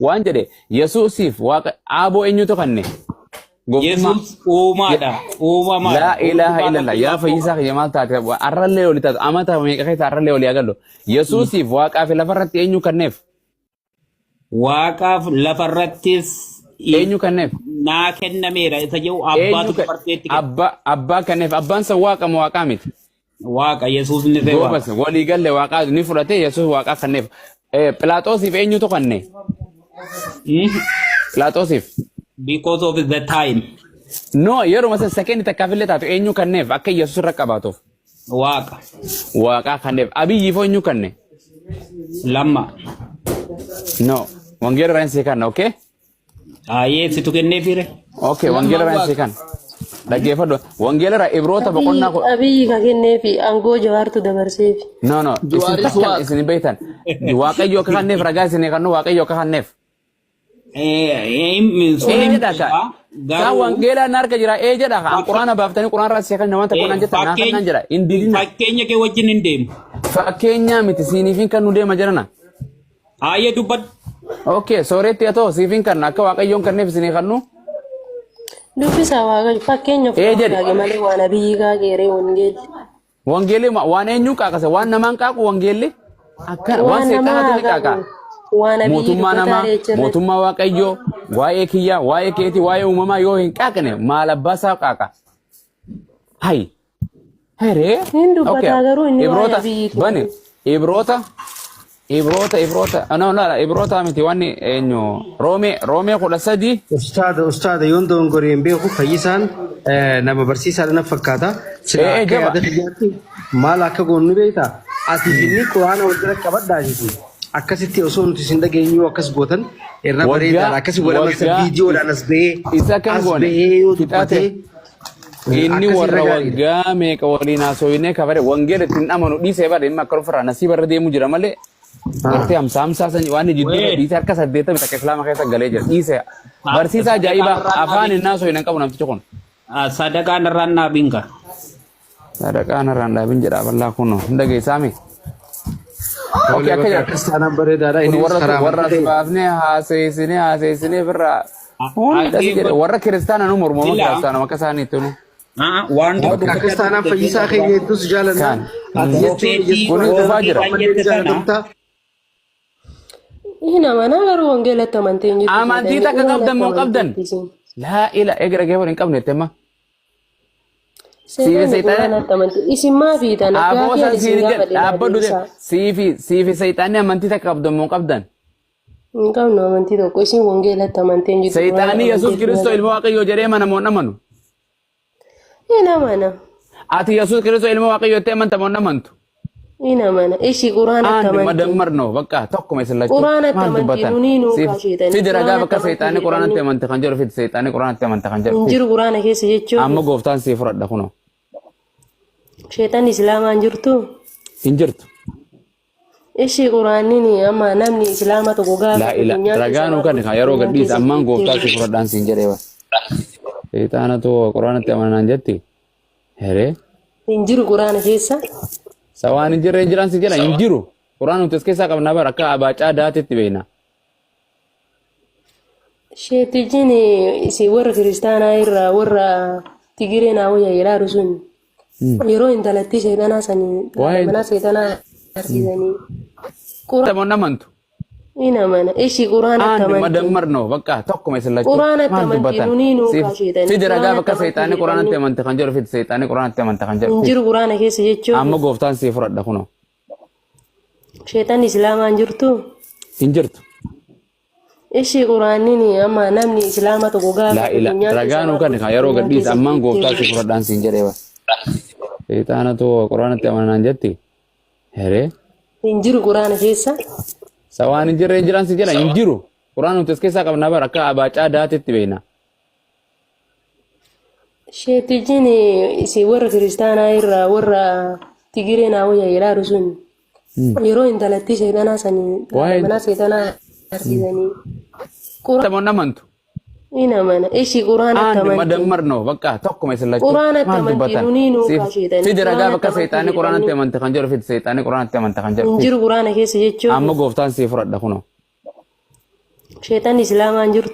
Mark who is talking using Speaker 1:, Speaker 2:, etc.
Speaker 1: waan jedhe Yesuusiif waaqa aaboo eenyutu kanne
Speaker 2: Yesus uumaadha. Uumamaadha.
Speaker 1: la ilaha illallah yaa fayyisaa kiyya maal taate arrallee oli taate amata meeqa keessa arrallee oli agallo Yesuusiif waaqaa fi lafarratti eenyu kanneef
Speaker 2: Waaqaaf lafarrattis
Speaker 1: eenyu kanneef
Speaker 2: naa kennameera isa jedhu abbaatu farteetti
Speaker 1: abbaa kanneef abbaan san waaqa moo waaqaa miti
Speaker 2: Waaqa Yesus ni ta'e
Speaker 1: goobas walii galle waaqaa ni fudhate Yesuus waaqaa kanneef Phiilaaxoosiif eenyutu kanne Phiilaaxoosiif
Speaker 2: because of the time.
Speaker 1: no yeroo masa sekendi takkaafillee taatu eenyu kanneef akka Yesuus irra qabaatuuf
Speaker 2: Waaqa.
Speaker 1: waaqaa kanneef abiyyiif eenyu kanne
Speaker 2: Lamma.
Speaker 1: no wangeela raansee kanna okay
Speaker 2: Situ kennee fire.
Speaker 1: okay wangeela raansee kan dhaggeeffadhu wangeela ra ibroota boqonnaa
Speaker 3: abiyyi ka kenneefi aangoo jawaartu dabarseefi.
Speaker 1: no isin beektan waaqayyo akka kanneef ragaa isin kannu waaqayyo akka kanneef Ka wangeela narka jira jedha kan quraana baaftanii quraana raasee kan namoota quraan jettan naa kan jira indilina
Speaker 2: fakkeenya kee wajjin hin deemu
Speaker 1: fakkeenya miti siiniifin kan nu deema jirana
Speaker 2: Aayee dubbad
Speaker 1: okay sooretti atoo siifin kan akka waaqayyoon kanneef isinii kannu
Speaker 3: Dubbisa waaqayyo fakkeenya fudhate malee waan abiyyi kaaqeeree wangeelli
Speaker 1: waan eenyu qaaqase waan namaan qaaqu wangeelli akka waan seexanaatu qaaqa mootummaa namaa mootummaa waaqayyoo waa'ee kiyyaa waa'ee keetii waa'ee uumamaa yoo hin qaaqne maal abbaasaa qaaqa hay heree ibroota miti wanni eenyu roomee kudha sadii
Speaker 4: ustaada yoon dongoreen beeku fayyisaan nama barsiisaa na fakkaata sila akka yaada fiyyaatti maal akka goonu beekta ati inni quraana wal bira qabadhaa jechuudha akkasitti osoo nuti sin dhageenyu akkas gootan irra bareedaadha akkasi godhamasa viidiyoodhaan as bahee yoo dubbate
Speaker 1: inni warra waggaa meeqa waliin haasofnee kabare wangeela ittiin amanu dhiisee bara dhimma akka ofirraa nasiibarra deemu jira malee Arti hamsa sani waan jidduu dhiisee harka 8 takka islaama keessa galee jira dhiisee barsiisaa ajaa'ibaa afaan innaa soo hin qabu namtichi kun
Speaker 2: sadaqaan irraan dhaabinka
Speaker 1: sadaqaan irraan dhaabin jedha bal'aa kun hunda geessaami
Speaker 4: Oke akka kristaana bareedaadha inni
Speaker 1: warra baafnee haaseessinee birraa warra kiristaana nu mormoo kiristaana maka isaaniitti nu
Speaker 2: waan
Speaker 4: kristaana fayyisaa keenya hedduus jaalanna ati jechuun
Speaker 1: kun dhufaa jira
Speaker 3: Ina mana garuu wangeelatti amanteen jirtu.
Speaker 1: Amantii takka qabdan moo qabdan? Laa ila egra geewwan hin qabne tema. Siifi saytaane
Speaker 3: isin maa fiitan
Speaker 1: aboosan siifi saytaane amantii takka qabdan moo qabdan?
Speaker 3: Hin qabnu amantii tokko isin wangeelatti amanteen jirtu.
Speaker 1: Saytaanii Yesuus Kiristoos ilma Waaqayyoo jedhee mana moo namanu?
Speaker 3: Ina mana.
Speaker 1: Ati Yesuus Kiristoos ilma Waaqayyoo ta'e amanta moo namantu?
Speaker 3: Ina mana ishi quraana tamanti
Speaker 1: madammarno bakka tokkuma islachu
Speaker 3: quraana tamanti nuniinu kaasheetani
Speaker 1: fi daragaa bakka saytaani quraana tamanti kan jiru fi saytaani quraana tamanti kan jiru
Speaker 3: jiru quraana keessa jechuun
Speaker 1: amma gooftaan si furadha kuno
Speaker 3: sheetan islaamaan jirtu
Speaker 1: hin jirtu
Speaker 3: ishi quraanni amma namni islaama tokko gaafa
Speaker 1: la ila ragaanu kan yeroo gadhiis ammaan gooftaan si furadhaan sin jedhee bas saytaana to quraana tamanaan jetti here
Speaker 3: hin jiru quraana keessa
Speaker 1: Sawaan jirre jiran si jira injiru Qur'aan utus keessa qabna bar akka abaaca daatitti beena
Speaker 3: sheetijini isi warra kristaanaa irraa warra tigiree naa wayya jedhaa sun yeroo intalatti seetanaa sanii mana seetanaa arsiisanii
Speaker 1: Qur'aan namantu
Speaker 3: ina mana ishi quraana tamanti
Speaker 1: madammarno bakka tokkuma islachu
Speaker 3: quraana tamanti nuniinu kaasheetani
Speaker 1: fi daragaa bakka saytaani quraana tamanti kan jiru fi saytaani quraana tamanti kan jiru
Speaker 3: jiru quraana keessa jechuun
Speaker 1: amma gooftaan si furadha kuno
Speaker 3: sheetan islaamaan jirtu
Speaker 1: hin jirtu
Speaker 3: ishi quraanni amma namni islaama tokko gaafa
Speaker 1: la ila ragaanu kan yeroo gadhiis ammaan gooftaan si furadhaan sin jedhee bas saytaana to quraana tamanaan jetti here
Speaker 3: hin jiru quraana keessa
Speaker 1: Sawaan jirre jiran si jira injiru Qur'aan utus keessa qabna bar akka abaaca daatitti beena
Speaker 3: sheetijini isi warra kristaanaa irraa warra tigiree naa wayya jedhaa sun yeroo intalatti seetanaa sanii mana seetanaa arsiisanii
Speaker 1: Qur'aan namantu
Speaker 3: ina mana ishi quraana tamanti
Speaker 1: madammarno bakka tokkuma islachu
Speaker 3: quraana tamanti nuniinu kaasheetani
Speaker 1: fi daragaa bakka saytaani quraana tamanti kan jiru fi saytaani quraana tamanti kan jiru
Speaker 3: jiru quraana keessa jechuun
Speaker 1: amma gooftaan si furadha kuno
Speaker 3: Sheetan islaamaan jirtu.